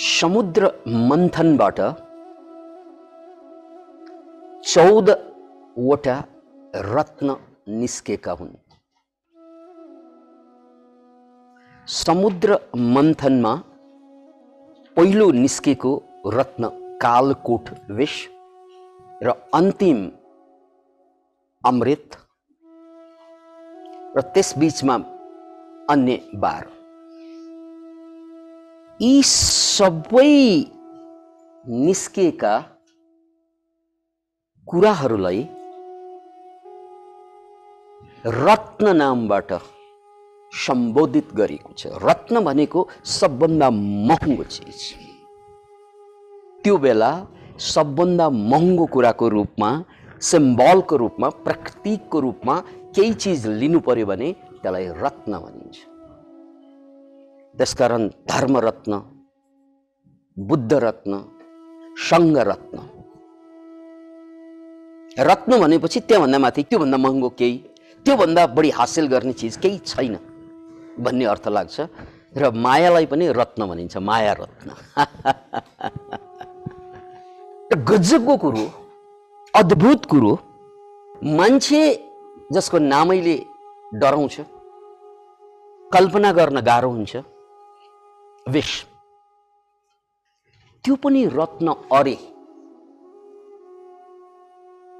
समुद्र मन्थनबाट 14 वटा रत्न निस्केका हुन्। समुद्र मन्थनमा पहिलो निस्केको रत्न कालकोट विष र अन्तिम अमृत र त्यसबीचमा अन्य 12। यी सबै निस्केका कुराहरूलाई रत्न नामबाट सम्बोधित गरेको छ। रत्न भनेको सबभन्दा महँगो चिज। त्यो बेला सबभन्दा महँगो कुराको रूपमा, सिम्बलको रूपमा, प्रतीकको रूपमा केही चिज लिनु पर्यो भने त्यसलाई रत्न भनिन्छ। त्यसकारण धर्म रत्न, बुद्ध रत्न, संघ रत्न। रत्न भनेपछि त्यहाँभन्दा माथि, त्योभन्दा महँगो केही, त्योभन्दा बढी हासिल गर्ने चिज केही छैन भन्ने अर्थ लाग्छ। र मायालाई पनि रत्न भनिन्छ, माया रत्न। गजबको कुरो, अद्भुत कुरो, मान्छे जसको नामैले डराउँछ, कल्पना गर्न गाह्रो हुन्छ, विष, त्यो पनि रत्न अरे।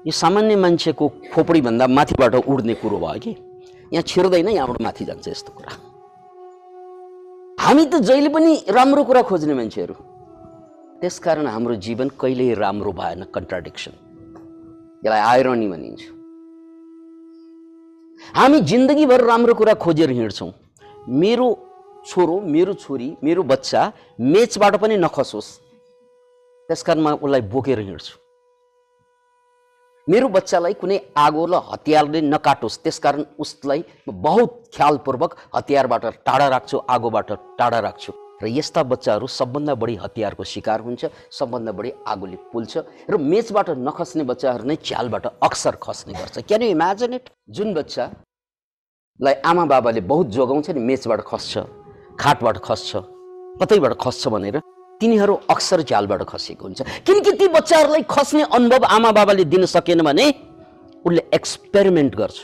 यो सामान्य मान्छेको खोपडी भन्दा माथिबाट उड्ने कुरो भयो कि यहाँ छिर्दैन, यहाँबाट माथि जान्छ यस्तो कुरा। हामी त जहिले पनि राम्रो कुरा खोज्ने मान्छेहरू, त्यसकारण हाम्रो जीवन कहिल्यै राम्रो भएन। कन्ट्राडिक्सन, यसलाई आइरोनी भनिन्छ। हामी जिन्दगीभर राम्रो कुरा खोजेर हिँड्छौँ। मेरो छोरो, मेरो छोरी, मेरो बच्चा मेचबाट पनि नखसोस्, त्यसकारण म उसलाई बोकेर हिँड्छु। मेरो बच्चालाई कुनै आगो र हतियारले नकाटोस्, त्यसकारण उसलाई बहुत ख्यालपूर्वक हतियारबाट टाढा राख्छु, आगोबाट टाढा राख्छु। र यस्ता बच्चाहरू सबभन्दा बढी हतियारको शिकार हुन्छ, सबभन्दा बढी आगोले पोल्छ। र मेचबाट नखस्ने बच्चाहरू नै च्यालबाट अक्सर खस्ने गर्छ। Can you imagine it? जुन बच्चालाई आमा बाबाले बहुत जोगाउँछ नि, मेचबाट खस्छ, खाटबाट खस्छ, कतैबाट खस्छ भनेर, तिनीहरू अक्सर च्यालबाट खसेको हुन्छ। किनकि ती बच्चाहरूलाई खस्ने अनुभव आमा बाबाले दिन सकेन भने उसले एक्सपेरिमेन्ट गर्छ,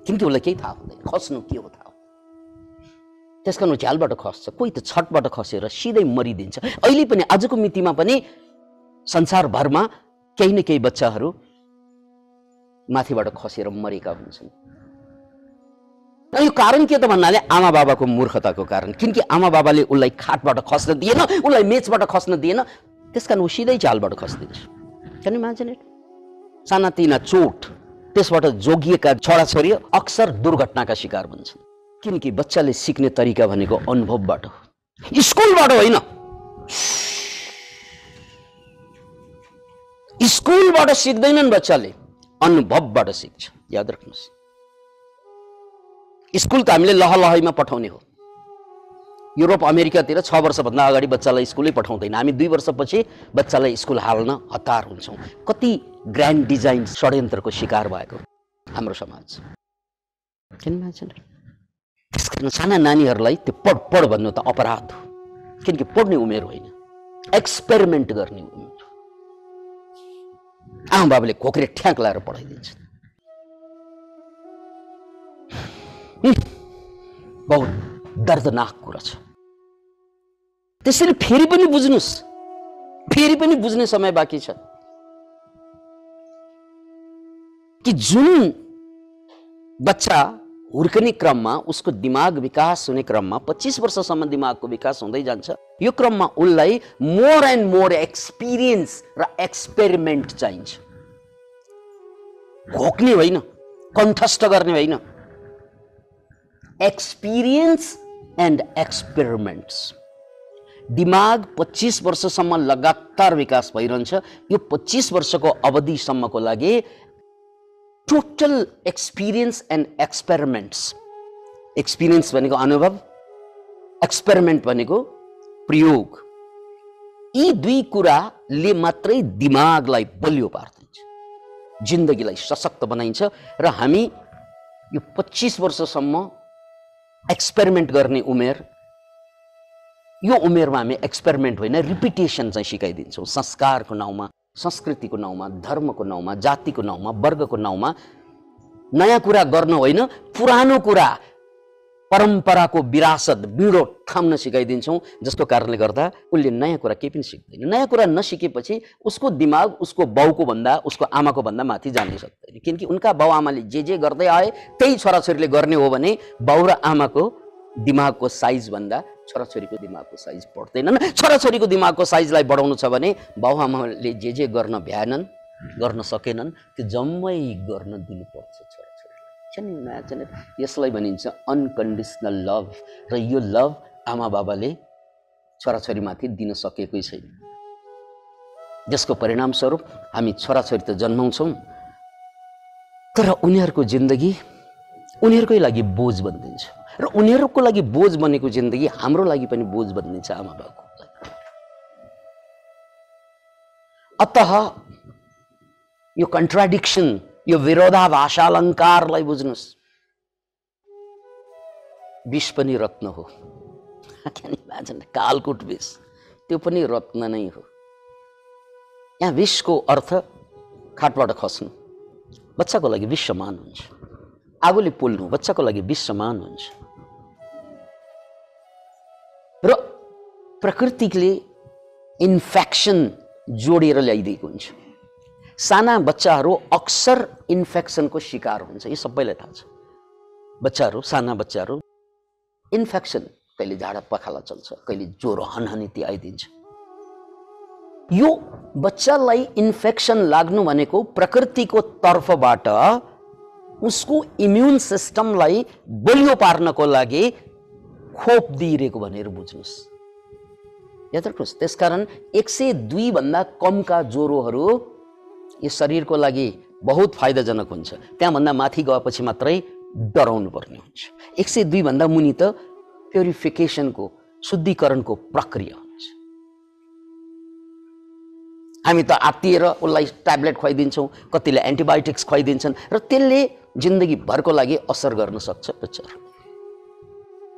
किनकि उसलाई केही थाहा हुँदैन खस्नु के हो थाहा। त्यसकारण झ्यालबाट खस्छ। कोही त छटबाट खसेर सिधै मरिदिन्छ। अहिले पनि, आजको मितिमा पनि संसारभरमा केही न केही बच्चाहरू माथिबाट खसेर मरेका हुन्छन्। यो कारण के त भन्नाले आमा बाबाको मूर्खताको कारण। किनकि आमा बाबाले उसलाई खाटबाट खस्न दिएन, उसलाई मेचबाट खस्न दिएन, त्यसकारण ऊ सिधै चालबाट खस्दिन्छ। Can you imagine it? सानातिना चोट, त्यसबाट जोगिएका छोराछोरी अक्सर दुर्घटनाका शिकार हुन्छन्। किनकि बच्चाले सिक्ने तरिका भनेको अनुभवबाट हो, स्कुलबाट होइन। स्कुलबाट सिक्दैनन् बच्चाले, अनुभवबाट सिक्छ। याद राख्नुहोस्, स्कुल त हामीले लहलहैमा पठाउने हो। युरोप अमेरिकातिर 6 वर्षभन्दा अगाडि बच्चालाई स्कुलै पठाउँदैन। हामी 2 वर्षपछि बच्चालाई स्कुल हाल्न हतार हुन्छौँ। कति ग्रान्ड डिजाइन षड्यन्त्रको शिकार भएको हाम्रो समाज। त्यसकारण साना नानीहरूलाई त्यो पढ भन्नु त अपराध हो। किनकि पढ्ने उमेर होइन, एक्सपेरिमेन्ट गर्ने उमेर। आमा बाबाले खोक्रे ठ्याक लाएर पढाइदिन्छ। बहुत दर्दनाक कुरा छ। त्यसैले फेरि पनि बुझ्नुस्, फेरि पनि बुझ्ने समय बाँकी छ कि जुन बच्चा हुर्कने क्रममा, उसको दिमाग विकास हुने क्रममा 25 वर्षसम्म दिमागको विकास हुँदै जान्छ। यो क्रममा उसलाई मोर एन्ड मोर एक्सपिरियन्स र एक्सपेरिमेन्ट चाहिन्छ। घोक्ने होइन, कण्ठस्थ गर्ने होइन, एक्सपिरियन्स एन्ड एक्सपेरिमेन्ट्स। दिमाग 25 वर्षसम्म लगातार विकास भइरहन्छ। यो 25 वर्षको अवधिसम्मको लागि total experience and experiments. Experience भनेको अनुभव, एक्सपेरिमेन्ट भनेको प्रयोग। यी दुई कुराले मात्रै दिमागलाई बलियो पार्दिन्छ, जिन्दगीलाई सशक्त बनाइन्छ। र हामी यो 25 वर्षसम्म एक्सपेरिमेन्ट गर्ने उमेर यो उमेरमा हामी एक्सपेरिमेन्ट होइन रिपिटेसन चाहिँ सिकाइदिन्छौँ। संस्कारको नाउँमा, संस्कृतिको नाउँमा, धर्मको नाउँमा, जातिको नाउँमा, वर्गको नाउँमा नयाँ कुरा गर्न होइन, पुरानो कुरा, परम्पराको विरासत बिँडो थाम्न सिकाइदिन्छौँ। जसको कारणले गर्दा उसले नयाँ कुरा केही पनि सिक्दैन। नयाँ कुरा नसिकेपछि उसको दिमाग उसको बाउको भन्दा, उसको आमाको भन्दा माथि जानै सक्दैन। किनकि उनका बाउ आमाले जे गर्दै आए त्यही छोराछोरीले गर्ने हो भने बाउ र आमाको दिमागको साइज भन्दा छोराछोरीको दिमागको साइज बढ्दैनन्। छोराछोरीको दिमागको साइजलाई बढाउनु छ भने बाउ आमाले जे गर्न भ्याएनन्, गर्न सकेनन्, त्यो जम्मै गर्न दिनुपर्छ छोराछोरीलाई। यसलाई भनिन्छ अनकन्डिसनल लभ। र यो लभ आमा बाबाले छोराछोरीमाथि दिन सकेकै छैन। जसको परिणामस्वरूप हामी छोराछोरी त जन्माउँछौँ, तर उनीहरूको जिन्दगी उनीहरूकै लागि बोझ बनिदिन्छ। र उनीहरूको लागि बोझ बनेको जिन्दगी हाम्रो लागि पनि बोझ बनिदिन्छ आमा बाबाको लागि। अतः यो कन्ट्राडिक्सन, यो विरोधाभास अलङ्कारलाई बुझ्नुहोस्। विष पनि रत्न हो। कालकुट विष त्यो पनि रत्न नै हो। यहाँ विषको अर्थ खाटबाट खस्नु, बच्चाको लागि विष समान हुन्छ। आगोले पोल्नु बच्चाको लागि विष समान हुन्छ। र प्रकृतिले इन्फेक्सन जोडेर ल्याइदिएको हुन्छ। साना बच्चाहरू अक्सर इन्फेक्सनको शिकार हुन्छ। यो सबैलाई थाहा छ। बच्चाहरू, साना बच्चाहरू इन्फेक्सन, कहिले झाडा पखाला चल्छ, कहिले ज्वरो हनहनिती आइदिन्छ। यो बच्चालाई इन्फेक्सन लाग्नु भनेको प्रकृतिको तर्फबाट उसको इम्युन सिस्टमलाई बलियो पार्नको लागि खोप दिइरहेको भनेर बुझ्नुहोस्। याद राख्नुहोस्। त्यसकारण 102 भन्दा कमका ज्वरोहरू यो शरीरको लागि बहुत फाइदाजनक हुन्छ। त्यहाँभन्दा माथि गएपछि मात्रै डराउनु पर्ने हुन्छ। 102 भन्दा मुनि त प्युरिफिकेसनको, शुद्धिकरणको प्रक्रिया हुन्छ। हामी त आत्तिएर उसलाई ट्याब्लेट खुवाइदिन्छौँ, कतिले एन्टिबायोटिक्स खुवाइदिन्छन्, र त्यसले जिन्दगीभरको लागि असर गर्न सक्छ बच्चाहरू,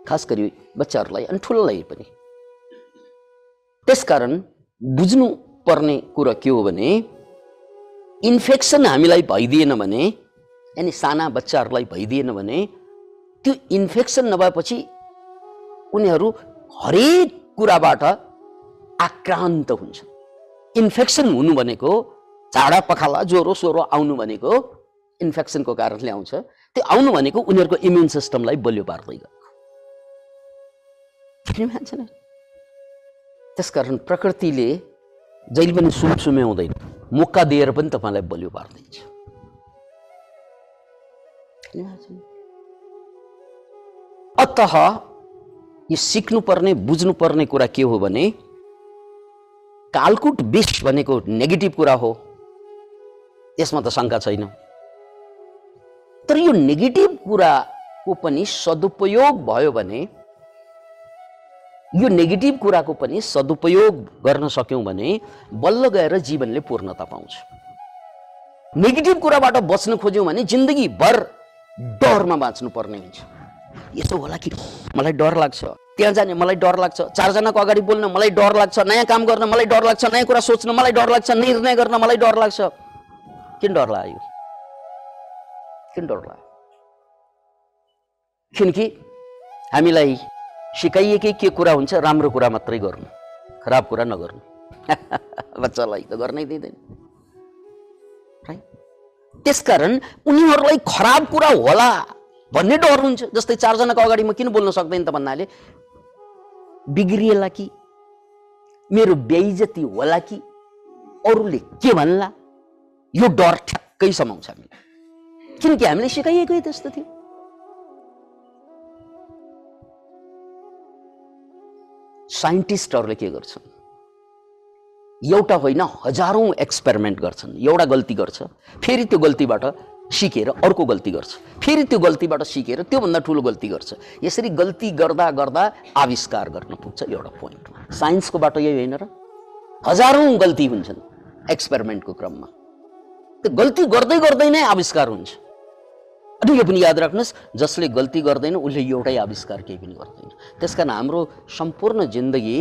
खास गरी बच्चाहरूलाई अनि ठुलोलाई पनि। त्यसकारण बुझ्नु पर्ने कुरा के हो भने इन्फेक्सन हामीलाई भइदिएन भने, यानी साना बच्चाहरूलाई भइदिएन भने, त्यो इन्फेक्सन नभएपछि उनीहरू हरेक कुराबाट आक्रान्त हुन्छ। इन्फेक्सन हुनु भनेको झाडा पखाला ज्वरो सोरो आउनु भनेको इन्फेक्सनको कारणले आउँछ। त्यो आउनु भनेको उनीहरूको इम्युन सिस्टमलाई बलियो पार्दै गएको। त्यसकारण प्रकृतिले जहिले पनि सुमसुम्याउँदैन, मौका दिएर पनि तपाईँलाई बलियो पार्दिन्छ। अतः यो सिक्नुपर्ने, बुझ्नुपर्ने कुरा के हो भने कालकुट विष भनेको नेगेटिभ कुरा हो, यसमा त शङ्का छैन। तर यो नेगेटिभ कुराको पनि सदुपयोग भयो भने, यो नेगेटिभ कुराको पनि सदुपयोग गर्न सक्यौँ भने बल्ल गएर जीवनले पूर्णता पाउँछ। नेगेटिभ कुराबाट बच्न खोज्यौँ भने जिन्दगीभर डरमा बाँच्नु पर्ने हुन्छ। यसो होला कि मलाई डर लाग्छ, त्यहाँ जाने मलाई डर लाग्छ, 4 जनाको अगाडि बोल्न मलाई डर लाग्छ, नयाँ काम गर्न मलाई डर लाग्छ, नयाँ कुरा सोच्न मलाई डर लाग्छ, निर्णय गर्न मलाई डर लाग्छ। किन डर लाग्यो? किन डर लाग्यो? किनकि हामीलाई सिकाइएकै के कुरा हुन्छ, राम्रो कुरा मात्रै गर्नु, खराब कुरा नगर्नु। बच्चालाई त गर्नै दिँदैन। त्यसकारण उनीहरूलाई खराब कुरा होला भन्ने डर हुन्छ। जस्तै 4 जनाको अगाडि म किन बोल्न सक्दैन त भन्नाले बिग्रिएला कि, मेरो बेइज्जती होला कि, अरूले के भन्ला, यो डर ठ्याक्कै समाउँछ हामीले। किनकि हामीले सिकाइएकै त्यस्तो थियो। साइन्टिस्टहरूले के गर्छन्? एउटा होइन हजारौं एक्सपेरिमेन्ट गर्छन्। एउटा गल्ती गर्छ, फेरि त्यो गल्तीबाट सिकेर अर्को गल्ती गर्छ, फेरि त्यो गल्तीबाट सिकेर त्योभन्दा ठुलो गल्ती गर्छ। यसरी गल्ती गर्दा गर्दा आविष्कार गर्न पुग्छ एउटा पोइन्टमा। साइन्सको बाटो यही होइन र? हजारौं गल्ती हुन्छन् एक्सपेरिमेन्टको क्रममा। त्यो गल्ती गर्दै गर्दै नै आविष्कार हुन्छ। अनि यो पनि याद राख्नुहोस्, जसले गल्ती गर्दैन उसले एउटै आविष्कार केही पनि गर्दैन। त्यसकारण हाम्रो सम्पूर्ण जिन्दगी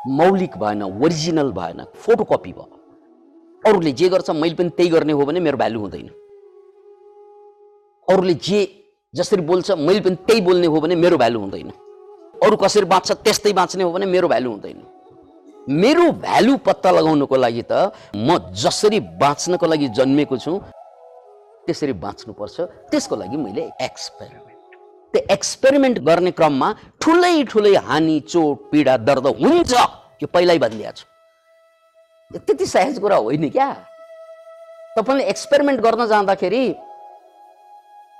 मौलिक भएन, ओरिजिनल भएन, फोटोकपी भयो। अरूले जे गर्छ मैले पनि त्यही गर्ने हो भने मेरो भ्यालु हुँदैन। अरूले जे जसरी बोल्छ मैले पनि त्यही बोल्ने हो भने मेरो भ्यालु हुँदैन। अरू कसरी बाँच्छ त्यस्तै बाँच्ने हो भने मेरो भ्यालु हुँदैन। मेरो भ्यालु पत्ता लगाउनको लागि त म जसरी बाँच्नको लागि जन्मेको छु त्यसरी बाँच्नुपर्छ। त्यसको लागि मैले त्यो एक्सपेरिमेन्ट गर्ने क्रममा ठुलै ठुलै हानि, चोट, पीडा, दर्द हुन्छ, यो पहिल्यै भनिदिएको छु। त्यति सहज कुरा होइन क्या। तपाईँले एक्सपेरिमेन्ट गर्न जाँदाखेरि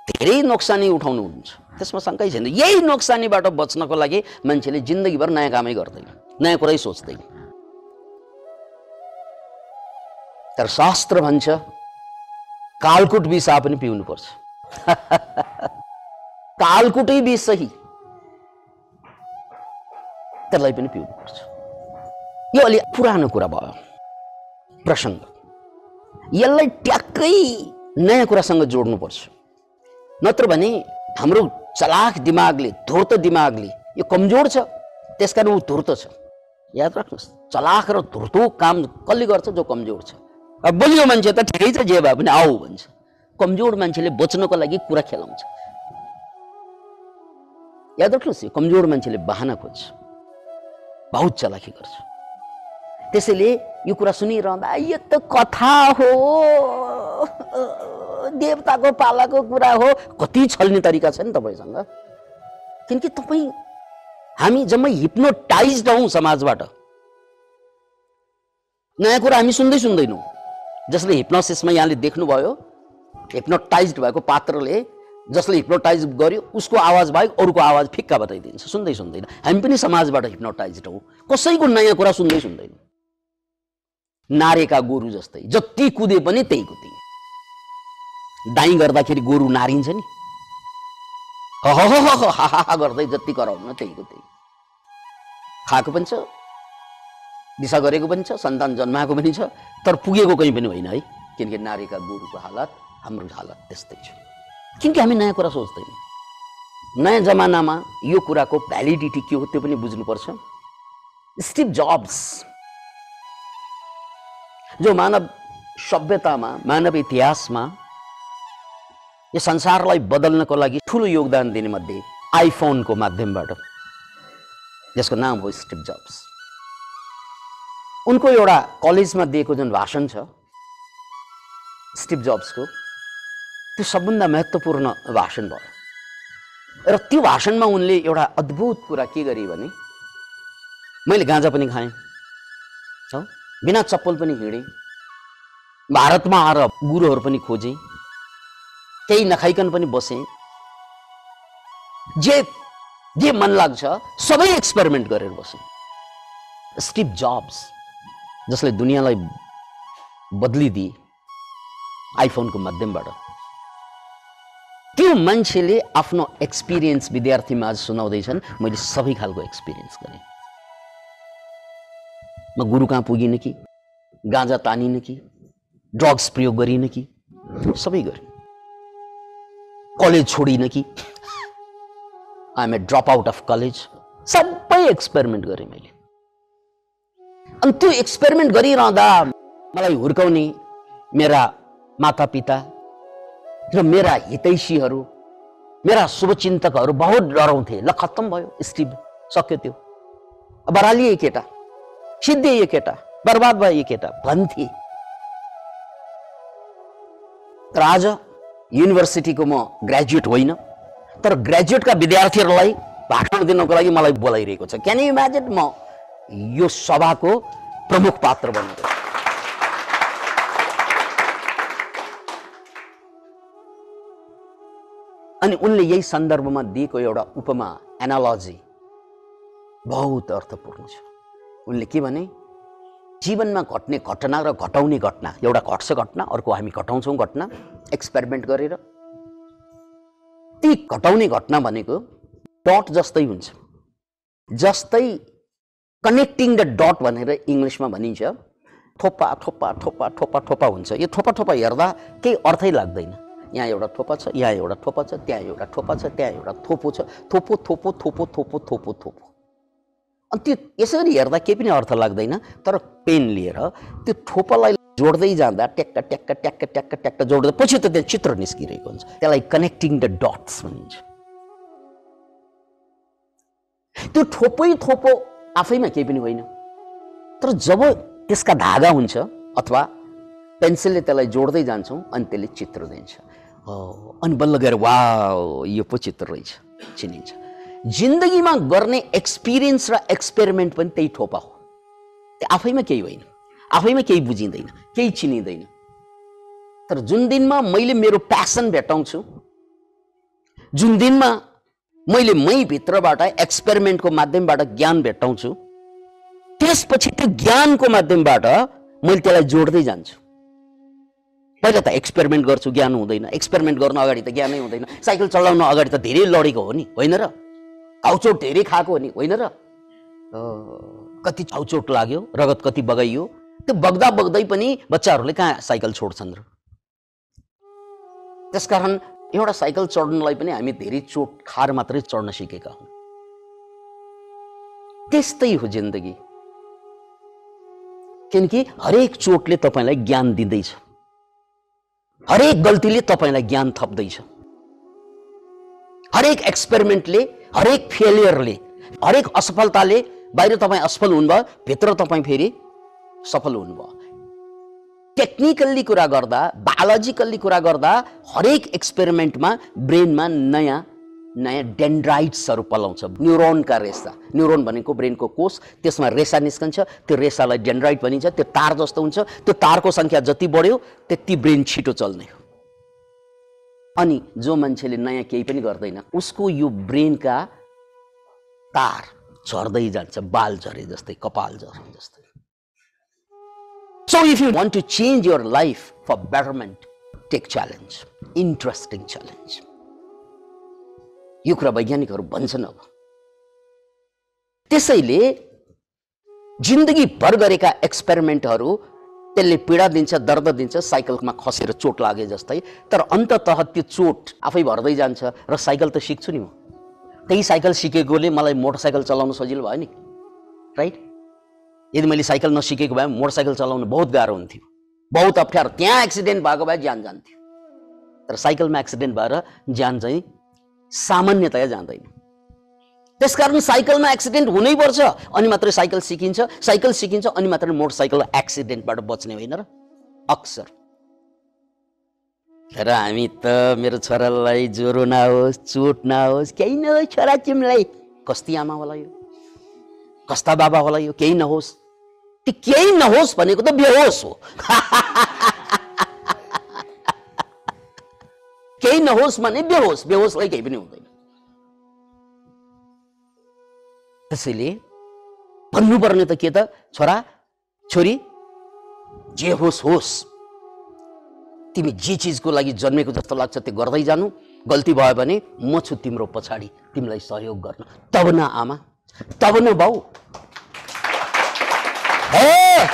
धेरै नोक्सानी उठाउनुहुन्छ, त्यसमा शङ्कै छैन। यही नोक्सानीबाट बच्नको लागि मान्छेले जिन्दगीभर नयाँ कामै गर्दैन, नयाँ कुरै सोच्दैन। तर शास्त्र भन्छ कालकुट विष पनि पिउनुपर्छ। कालकुटै विष सही, त्यसलाई पनि पिउनुपर्छ। यो अलि पुरानो कुरा भयो प्रसङ्ग, यसलाई ट्याक्कै नयाँ कुरासँग जोड्नुपर्छ। नत्र भने हाम्रो चलाख दिमागले, धूर्त दिमागले, यो कमजोर छ, त्यसकारण ऊ धूर्त छ। याद राख्नुहोस्, चलाख र धूर्त काम कसले गर्छ? जो कमजोर छ। अब बलियो मान्छे त ठिकै छ, जे भए पनि आऊ भन्छ। कमजोर मान्छेले बच्नको लागि कुरा खेलाउँछ। याद राख्नुहोस्, यो कमजोर मान्छेले बहाना खोज्छ, बहुत चलाखी गर्छ। त्यसैले यो कुरा सुनिरहँदा यो त कथा हो, देवताको पालाको कुरा हो, कति छल्ने तरिका छ नि तपाईँसँग। किनकि हामी जम्मै हिप्नोटाइज्ड हौँ समाजबाट। नयाँ कुरा हामी सुन्दैनौँ। जसले हिप्नोसिसमा यहाँले देख्नुभयो, हिप्नोटाइज्ड भएको पात्रले जसले हिप्नोटाइज गर्यो उसको आवाज बाहेक अरूको आवाज फिक्का बताइदिन्छ, सुन्दैन। हामी पनि समाजबाट हिप्नोटाइज्ड हौँ, कसैको नयाँ कुरा सुन्दैनौँ। नारेका गोरु जस्तै, जति कुदे पनि त्यही कुदे। दाइँ गर्दाखेरि गोरु नारिन्छ नि, हा गर्दै जति कराउनु त्यहीको त्यही। खाएको पनि छ, दिशा गरेको पनि छ, सन्तान जन्माएको पनि छ, तर पुगेको कहीँ पनि होइन है। किनकि नारीका गोरुको हालत, हाम्रो हालत त्यस्तै छ। किनकि हामी नयाँ कुरा सोच्दैनौँ। नयाँ जमानामा यो कुराको भ्यालिडिटी के हो त्यो पनि बुझ्नुपर्छ। स्टिभ जब्स जो मानव सभ्यतामा, मानव इतिहासमा यो संसारलाई बदल्नको लागि ठुलो योगदान दिने मध्ये आइफोनको माध्यमबाट, जसको नाम हो स्टिभ जब्स, उनको एउटा कलेजमा दिएको जुन भाषण छ स्टिभ जब्सको, त्यो सबभन्दा महत्त्वपूर्ण भाषण भयो। र त्यो भाषणमा उनले एउटा अद्भुत कुरा के गरे भने, मैले गाँजा पनि खाएँ, बिना चप्पल पनि हिँडेँ, भारतमा आएर गुरुहरू पनि खोजेँ, केही नखाइकन पनि बसेँ, जे मन लाग्छ सबै एक्सपेरिमेन्ट गरेर बसेँ। स्टिभ जब्स जसले दुनियाँलाई बदलिदिए आइफोनको माध्यमबाट, त्यो मान्छेले आफ्नो एक्सपिरियन्स विद्यार्थीमा आज सुनाउँदैछन्। मैले सबै खालको एक्सपिरियन्स गरेँ। म गुरु कहाँ पुगिनँ कि, गाँजा तानिनँ कि, ड्रग्स प्रयोग गरिनँ कि, सबै गरेँ। कलेज छोडिनँ कि, I M A drop out of college, सबै एक्सपेरिमेन्ट गरेँ मैले। अनि त्यो एक्सपेरिमेन्ट गरिरहँदा मलाई हुर्काउने मेरा मातापिता र मेरा हितैषीहरू, मेरा शुभचिन्तकहरू बहुत डराउँथे। ल खत्तम भयो, स्टिभ सक्यो, त्यो बरालिए केटा, सिद्धिए केटा, बर्बाद भयो यो केटा भन्थे। तर आज युनिभर्सिटीको म ग्रेजुएट होइन, तर ग्रेजुएटका विद्यार्थीहरूलाई भाषण दिनको लागि मलाई बोलाइरहेको छ। क्यान यु इमेजिन, म यो सभाको प्रमुख पात्र बनेको। अनि उनले यही सन्दर्भमा दिएको एउटा उपमा, एनालोजी बहुत अर्थपूर्ण छ। उनले के भने, जीवनमा घट्ने घटना र घटाउने घटना, एउटा घट्छ घटना, अर्को हामी घटाउँछौँ घटना एक्सपेरिमेन्ट गरेर। ती घटाउने घटना भनेको डट जस्तै हुन्छ, जस्तै कनेक्टिङ द डट भनेर इङ्ग्लिसमा भनिन्छ। थोपा थोपा थोपा थोपा थोपा हुन्छ। यो थोपा थोपा हेर्दा केही अर्थै लाग्दैन, यहाँ एउटा ठोपा छ, यहाँ एउटा ठोपा छ, त्यहाँ एउटा ठोपा छ, त्यहाँ एउटा थोपो छ, थोपो थोपो थोपो थोपो थोपो थोपो। अनि त्यो यसरी हेर्दा केही पनि अर्थ लाग्दैन, तर पेन लिएर त्यो ठोपालाई जोड्दै जाँदा ट्याक्क ट्याक्क ट्याक्क ट्याक्क ट्याक्क जोड्दा पछि त त्यहाँ चित्र निस्किरहेको हुन्छ। त्यसलाई कनेक्टिङ द डट्स भनिन्छ। त्यो थोपै थोपो आफैमा केही पनि होइन, तर जब त्यसका धागा हुन्छ अथवा पेन्सिलले त्यसलाई जोड्दै जान्छौँ अनि त्यसले चित्र दिन्छ। अनि बल्ल गएर वाउ यो पो चित्र रहेछ, चिनिन्छ। जिन्दगीमा गर्ने एक्सपिरियन्स र एक्सपेरिमेन्ट पनि त्यही ठोपा हो। त्यो आफैमा केही होइन, आफैमा केही बुझिँदैन, केही चिनिँदैन, तर जुन दिनमा मैले मेरो प्यासन भेटाउँछु, जुन दिनमा मैले भित्रबाट एक्सपेरिमेन्टको माध्यमबाट ज्ञान भेटाउँछु, त्यसपछि त्यो ज्ञानको माध्यमबाट मैले त्यसलाई जोड्दै जान्छु। पहिला त एक्सपेरिमेन्ट गर्छु, ज्ञान हुँदैन। एक्सपेरिमेन्ट गर्न अगाडि त ज्ञानै हुँदैन। साइकल चलाउन अगाडि त धेरै लडेको हो नि, होइन र? घाउचोट धेरै खाएको हो नि, होइन र? कति घाउचोट लाग्यो, रगत कति बगाइयो। त्यो बग्दा बग्दै पनि बच्चाहरूले कहाँ साइकल छोड्छन् र? त्यसकारण एउटा साइकल चढ्नलाई पनि हामी धेरै चोट खाएर मात्रै चढ्न सिकेका हौँ। त्यस्तै हो जिन्दगी, किनकि हरेक चोटले तपाईँलाई ज्ञान दिँदैछ, हरेक गल्तीले तपाईँलाई ज्ञान थप्दैछ, हरेक एक्सपेरिमेन्टले, हरेक फेलियरले, हरेक असफलताले बाहिर तपाईँ असफल हुनुभयो, भित्र तपाईँ फेरि सफल हुनुभयो। टेक्निकल्ली कुरा गर्दा, बायोलोजिकल्ली कुरा गर्दा हरेक एक्सपेरिमेन्टमा ब्रेनमा नयाँ नयाँ डेन्ड्राइट्सहरू पलाउँछ। न्युरोनका रेसा, न्युरोन भनेको ब्रेनको कोष, त्यसमा रेसा निस्कन्छ, त्यो रेसालाई डेन्ड्राइट भनिन्छ। त्यो तार जस्तो हुन्छ, त्यो तारको सङ्ख्या जति बढ्यो त्यति ब्रेन छिटो चल्ने हो। अनि जो मान्छेले नयाँ केही पनि गर्दैन, उसको यो ब्रेनका तार झर्दै जान्छ, बाल झरे जस्तै, कपाल झरे जस्तै। So if you want to change your life for betterment, take challenge, interesting challenge. यो कुरा वैज्ञानिकहरू भन्छन्। अब त्यसैले जिन्दगी भर गरेका एक्सपेरिमेन्टहरू त्यसले पीडा दिन्छ, दर्द दिन्छ, साइकलमा खसेर चोट लागे जस्तै, तर अन्ततः त्यो चोट आफै भर्दै जान्छ र साइकल त सिक्छु नि म। त्यही साइकल सिकेकोले मलाई मोटरसाइकल चलाउन सजिलो भयो नि, राइट? यदि मैले साइकल नसिकेको भए मोटरसाइकल चलाउन बहुत गाह्रो हुन्थ्यो, बहुत अप्ठ्यारो। त्यहाँ एक्सिडेन्ट भएको भए ज्यान जान्थ्यो, तर साइकलमा एक्सिडेन्ट भएर ज्यान चाहिँ सामान्यतया जाँदैन। त्यसकारण साइकलमा एक्सिडेन्ट हुनैपर्छ, अनि मात्रै साइकल सिकिन्छ, साइकल सिकिन्छ अनि मात्रै मोटरसाइकल एक्सिडेन्टबाट बच्ने होइन र? अक्सर। तर हामी त मेरो छोरालाई ज्वरो नहोस्, चोट नहोस्, केही नहोस्, छोरा तिमीलाई, कस्ती आमा होला यो, कस्ता बाबा होला यो, केही नहोस्। त्यो केही नहोस् भनेको त बेहोस हो। केही नहोस् भने बेहोस, बेहोसलाई केही पनि हुँदैन। त्यसैले भन्नुपर्ने त के त, छोरा छोरी जे होस् होस्, तिमी जे चिजको लागि जन्मेको जस्तो लाग्छ त्यो गर्दै जानु। गल्ती भयो भने म छु तिम्रो पछाडि तिमीलाई सहयोग गर्न। तब न आमा, तब न बाउ। हे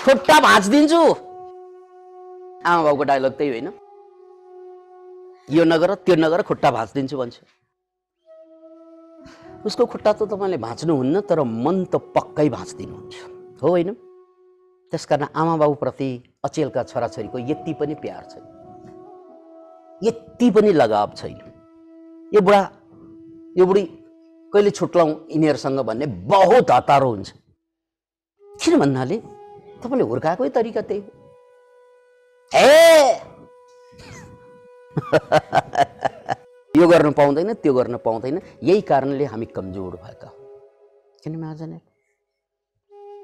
खुट्टा भाँचिदिन्छु, आमा बाउको डायलग त्यही होइन? यो नगर त्यो नगर, खुट्टा भाँचिदिन्छु भन्छ। उसको खुट्टा त तपाईँले भाँच्नुहुन्न, तर मन त पक्कै भाँचिदिनुहुन्छ, हो होइन? त्यसकारण आमा बाउप्रति अचेलका छोराछोरीको यति पनि प्यार छैन, यति पनि लगाव छैन। यो बुढा यो बुढी कहिले छुट्लाउँ यिनीहरूसँग भन्ने बहुत हतारो हुन्छ। किन भन्नाले तपाईँले हुर्काएकै तरिका त्यही हो। यो गर्न पाउँदैन, त्यो गर्न पाउँदैन। यही कारणले हामी कमजोर भएका हौँ। किन महाजन,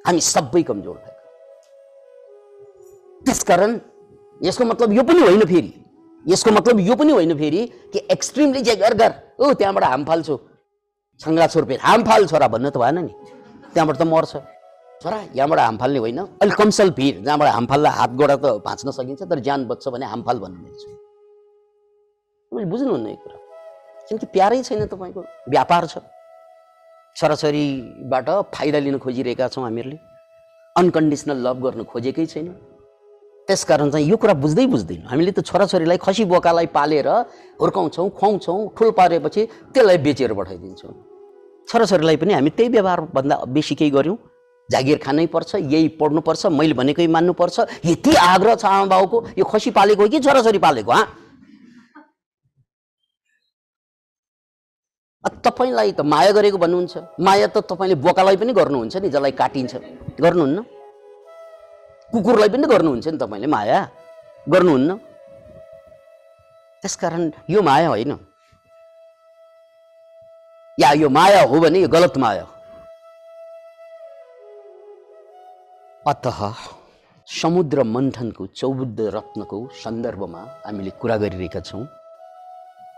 हामी सबै कमजोर भएका। त्यसकारण यसको मतलब यो पनि होइन फेरि, यसको मतलब यो पनि होइन फेरि कि एक्सट्रिमली जे गर ओ त्यहाँबाट हाम फाल्छु, छङ्गा छोर्पे हाम फाल छोरा भन्न त भएन नि। त्यहाँबाट त मर्छ छोरा, यहाँबाट हाम फाल्ने होइन। अलिक कमसल भिर जहाँबाट हाम फाल्दा हात गोडा त भाँच्न सकिन्छ, तर ज्यान बच्छ भने हाम फाल भन्नु मिल्छ। तपाईँले बुझ्नुहुन्न यो कुरा, किनकि प्यारै छैन तपाईँको, व्यापार छ। छोराछोरीबाट फाइदा लिन खोजिरहेका छौँ हामीहरूले, अनकन्डिसनल लभ गर्न खोजेकै छैन। त्यसकारण चाहिँ यो कुरा बुझ्दै बुझ्दैन हामीले त छोराछोरीलाई खसी बोकालाई पालेर हुर्काउँछौँ खुवाउँछौँ ठुल पारेपछि त्यसलाई बेचेर पठाइदिन्छौँ। छोराछोरीलाई पनि हामी त्यही व्यवहारभन्दा बेसी केही गऱ्यौँ। जागिर खानै पर्छ, यही पढ्नुपर्छ, मैले भनेकै मान्नुपर्छ, यति आग्रह छ आमा बाउको। यो खसी पालेको हो कि छोराछोरी पालेको? तपाईँलाई त माया गरेको भन्नुहुन्छ, माया त तपाईँले बोकालाई पनि गर्नुहुन्छ नि, जसलाई काटिन्छ गर्नुहुन्न? कुकुरलाई पनि गर्नुहुन्छ नि तपाईँले, माया गर्नुहुन्न? त्यसकारण यो माया होइन, या यो माया हो भने यो गलत माया हो। अतः समुद्र मन्थनको 14 रत्नको सन्दर्भमा हामीले कुरा गरिरहेका छौँ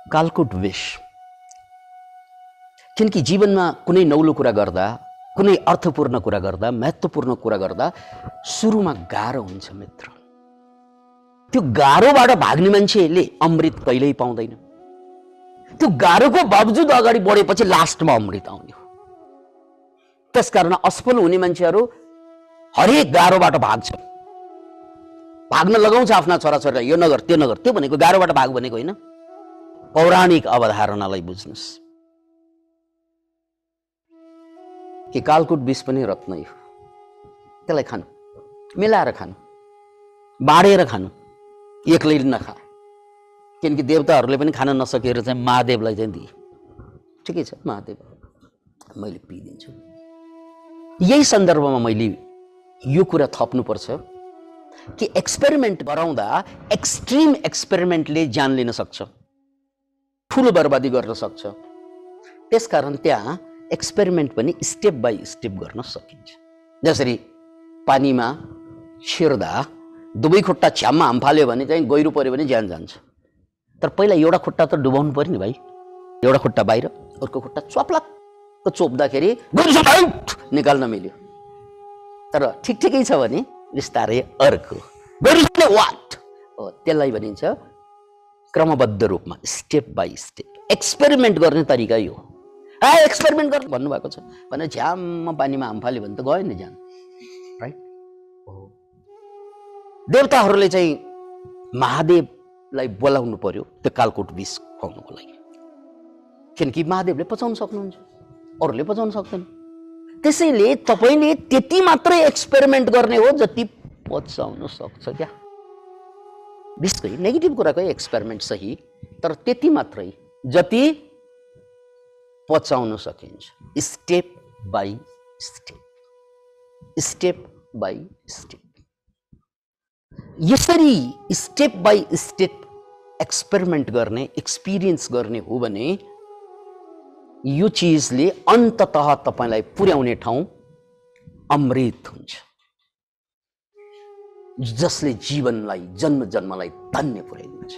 कालकोट विष। किनकि जीवनमा कुनै नौलो कुरा गर्दा, कुनै अर्थपूर्ण कुरा गर्दा, महत्त्वपूर्ण कुरा गर्दा सुरुमा गाह्रो हुन्छ मित्र। त्यो गाह्रोबाट भाग्ने मान्छेले अमृत कहिल्यै पाउँदैन। त्यो गाह्रोको बावजुद अगाडि बढेपछि लास्टमा अमृत आउने हो। त्यसकारण असफल हुने मान्छेहरू हरेक गाह्रोबाट भाग्छन्, भाग्न लगाउँछ आफ्ना छोराछोरीलाई, यो नगर त्यो नगर। त्यो भनेको गाह्रोबाट भाग भनेको होइन। पौराणिक अवधारणालाई बुझ्नुहोस् कि कालकुट विष पनि रत्नै हो। त्यसलाई खानु, मिलाएर खानु, बाँडेर खानु, एक्लै नखा। किनकि देवताहरूले पनि खान नसकेर चाहिँ महादेवलाई चाहिँ दिए। ठिकै छ, महादेव मैले पिइदिन्छु। यही सन्दर्भमा मैले यो कुरा थप्नुपर्छ कि एक्सपेरिमेन्ट गराउँदा एक्सट्रिम एक्सपेरिमेन्टले ज्यान लिन सक्छ, ठुलो बर्बादी गर्न सक्छ। त्यसकारण त्यहाँ एक्सपेरिमेन्ट पनि स्टेप बाई स्टेप गर्न सकिन्छ। जसरी पानीमा छिर्दा दुवै खुट्टा छ्याममा हामफाल्यो भने चाहिँ गहिरो पऱ्यो भने ज्यान जान्छ। तर पहिला एउटा खुट्टा त डुबाउनु पर्यो नि भाइ। एउटा खुट्टा बाहिर, अर्को खुट्टा चप्लाक्क चोप्दाखेरि निकाल्न मिल्यो। तर ठिकै छ भने बिस्तारै अर्को वाट हो, त्यसलाई भनिन्छ क्रमबद्ध रूपमा स्टेप बाई स्टेप। एक्सपेरिमेन्ट गर्ने तरिका यो। एक्सपेरिमेन्ट गर्नु भन्नुभएको छ भने झ्याममा पानीमा हामफाल्यो भने त गयो नि ज्यान, राइट? देवताहरूले चाहिँ महादेवलाई बोलाउनु पर्यो त्यो कालकोट विष खुवाउनुको लागि, किनकि महादेवले पचाउन सक्नुहुन्छ, अरूले पचाउन सक्दैन। त्यसैले तपाईँले त्यति मात्रै एक्सपेरिमेन्ट गर्ने हो जति पचाउन सक्छ क्या। विषकै नेगेटिभ कुराकै एक्सपेरिमेन्ट सही, तर त्यति मात्रै जति पचाउन सकिन्छ। Step by step, step by step. यसरी स्टेप बाई स्टेप एक्सपेरिमेन्ट गर्ने, एक्सपिरियन्स गर्ने हो भने यो चिजले अन्ततः तपाईलाई पुर्याउने ठाउँ अमृत हुन्छ, जसले जीवनलाई जन्म जन्मलाई धन्य पुर्याइदिन्छ।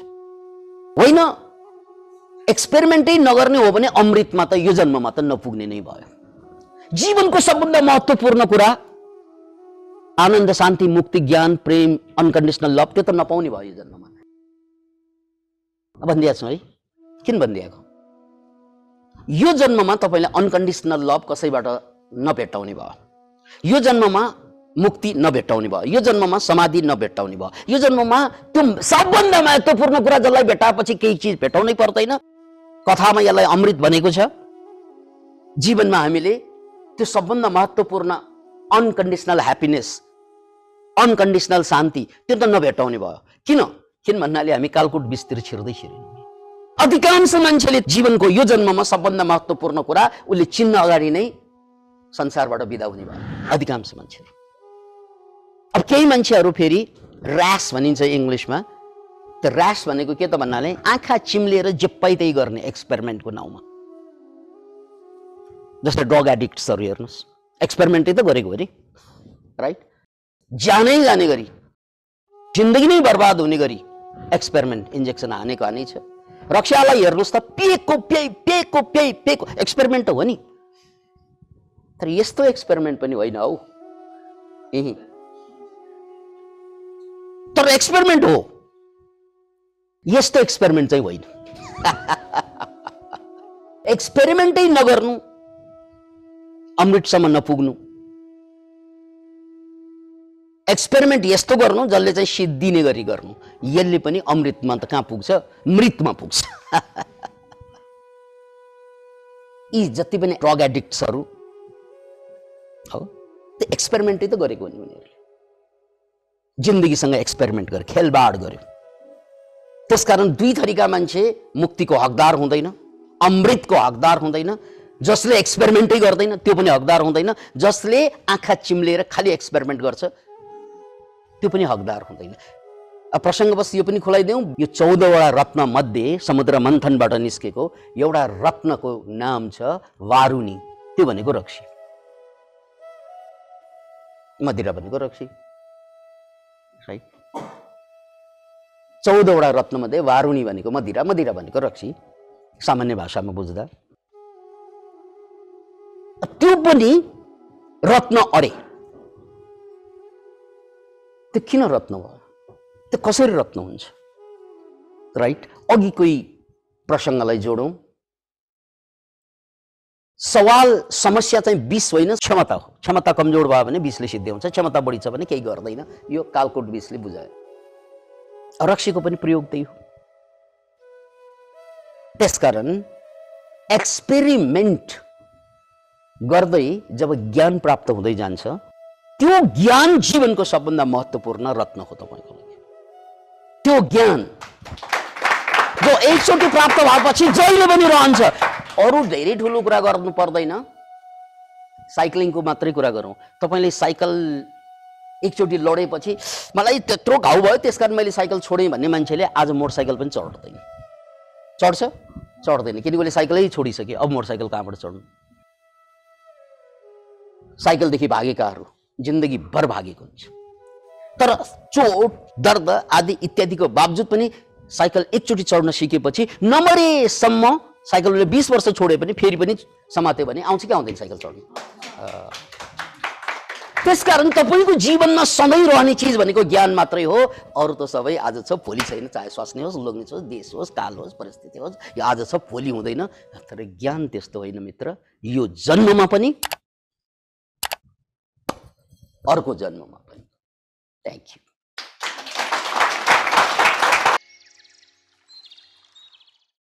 होइन एक्सपेरिमेन्टै नगर्ने हो भने अमृतमा त यो जन्ममा त नपुग्ने नै भयो। जीवनको सबभन्दा महत्त्वपूर्ण कुरा आनन्द, शान्ति, मुक्ति, ज्ञान, प्रेम, अनकन्डिसनल लभ, त्यो त नपाउने भयो यो जन्ममा। भनिदिएको छु है, किन भनिदिएको? यो जन्ममा तपाईले अनकन्डिसनल लभ कसैबाट नभेटाउने भयो, यो जन्ममा मुक्ति नभेटाउने भयो, यो जन्ममा समाधि नभेटाउने भयो, यो जन्ममा त्यो सबभन्दा महत्त्वपूर्ण कुरा जसलाई भेटाएपछि केही चिज भेटाउनै पर्दैन। कथामा यसलाई अमृत भनेको छ। जीवनमा हामीले त्यो सबभन्दा महत्त्वपूर्ण अनकन्डिसनल ह्याप्पिनेस, अनकन्डिसनल शान्ति त्यो त नभेटाउने भयो। किन भन्नाले हामी कालकोट विषतिर छिर्दै छिर्यौँ। अधिकांश मान्छेले जीवनको यो जन्ममा सबभन्दा महत्त्वपूर्ण कुरा उसले चिन्न अगाडि नै संसारबाट बिदा हुने भयो, अधिकांश मान्छेहरू। अब केही मान्छेहरू फेरि ऱ्यास भनिन्छ इङ्ग्लिसमा। त्यो ऱ्यास भनेको के त भन्नाले आँखा चिम्लेर जे पाइ त्यही गर्ने एक्सपेरिमेन्टको नाउँमा। जस्तै ड्रग एडिक्ट्सहरू हेर्नुहोस्, एक्सपेरिमेन्टै त गरेको हो नि, राइट? जानै जाने गरी, जिन्दगी नै बर्बाद हुने गरी एक्सपेरिमेन्ट, इन्जेक्सन हानेको हानै छ। रक्षालाई हेर्नुहोस् त, पेको एक्सपेरिमेन्ट हो नि। तर यस्तो एक्सपेरिमेन्ट पनि होइन हौ, तर एक्सपेरिमेन्ट हो, यस्तो एक्सपेरिमेन्ट चाहिँ होइन। एक्सपेरिमेन्टै नगर्नु, अमृतसम्म नपुग्नु, एक्सपेरिमेन्ट यस्तो गर्नु जसले चाहिँ सिद्धिने गरी गर्नु। यसले पनि अमृतमा त कहाँ पुग्छ, मृतमा पुग्छ। यी जति पनि ड्रग एडिक्ट्सहरू हो त्यो एक्सपेरिमेन्टै त गरेको नि उनीहरूले, जिन्दगीसँग एक्सपेरिमेन्ट गरे, खेलबाड गर्यो। त्यसकारण दुई थरीका मान्छे मुक्तिको हकदार हुँदैन, अमृतको हकदार हुँदैन। जसले एक्सपेरिमेन्टै गर्दैन त्यो पनि हकदार हुँदैन, जसले आँखा चिम्लेर खालि एक्सपेरिमेन्ट गर्छ त्यो पनि हकदार हुँदैन। प्रसङ्गवश यो पनि खुलाइदेऊ, यो 14वटा रत्न मध्ये समुद्र मन्थनबाट निस्केको एउटा रत्नको नाम छ वारुणी। त्यो भनेको रक्सी, मदिरा भनेको रक्सी, राइट। 14वटा रत्न मध्ये वारुणी भनेको मदिरा, मदिरा भनेको रक्सी, सामान्य भाषामा बुझ्दा। त्यो पनि रत्न अरे, त्यो किन रत्न भयो, त्यो कसरी रत्न हुन्छ, राइट। अघि कोही प्रसङ्गलाई जोडौँ। सवाल समस्या चाहिँ विष होइन, क्षमता हो। क्षमता कमजोर भयो भने विषले सिद्धि हुन्छ, क्षमता बढी छ भने केही गर्दैन। यो कालकोट विषले बुझायो। रक्सीको पनि प्रयोग त्यही हो। त्यसकारण एक्सपेरिमेन्ट गर्दै जब ज्ञान प्राप्त हुँदै जान्छ, त्यो ज्ञान जीवनको सबभन्दा महत्त्वपूर्ण रत्न हो तपाईको लागि। त्यो ज्ञान जो एकचोटि प्राप्त भएपछि जहिले पनि रहन्छ। अरू धेरै ठुलो कुरा गर्नु पर्दैन, साइक्लिङको मात्रै कुरा गरौँ। तपाईँले साइकल एकचोटि लडेपछि मलाई त्यत्रो घाउ भयो त्यसकारण मैले साइकल छोडेँ भन्ने मान्छेले आज मोटरसाइकल पनि चढ्दैन। चढ्छ? चढ्दैन, किनकि उसले साइकलै छोडिसक्यो। अब मोटरसाइकल कहाँबाट चढ्नु? साइकलदेखि भागेकाहरू जिन्दगीभर भागेको हुन्छ। तर चोट, दर्द आदि इत्यादिको बावजुद पनि साइकल एकचोटि चढ्न सिकेपछि नमरेसम्म, साइकलले 20 वर्ष छोडे पनि फेरि पनि समात्यो भने आउँछ कि आउँदैन साइकल चढ्नु? त्यसकारण तपाईँको जीवनमा सधैँ रहने चिज भनेको ज्ञान मात्रै हो। अरू त सबै आज छ भोलि छैन, चाहे स्वास्नी होस्, लोग्ने होस्, देश होस्, काल होस्, परिस्थिति होस्, यो आज छ भोलि हुँदैन। तर ज्ञान त्यस्तो होइन मित्र, यो जन्ममा पनि अर्को जन्ममा पनि। Thank you.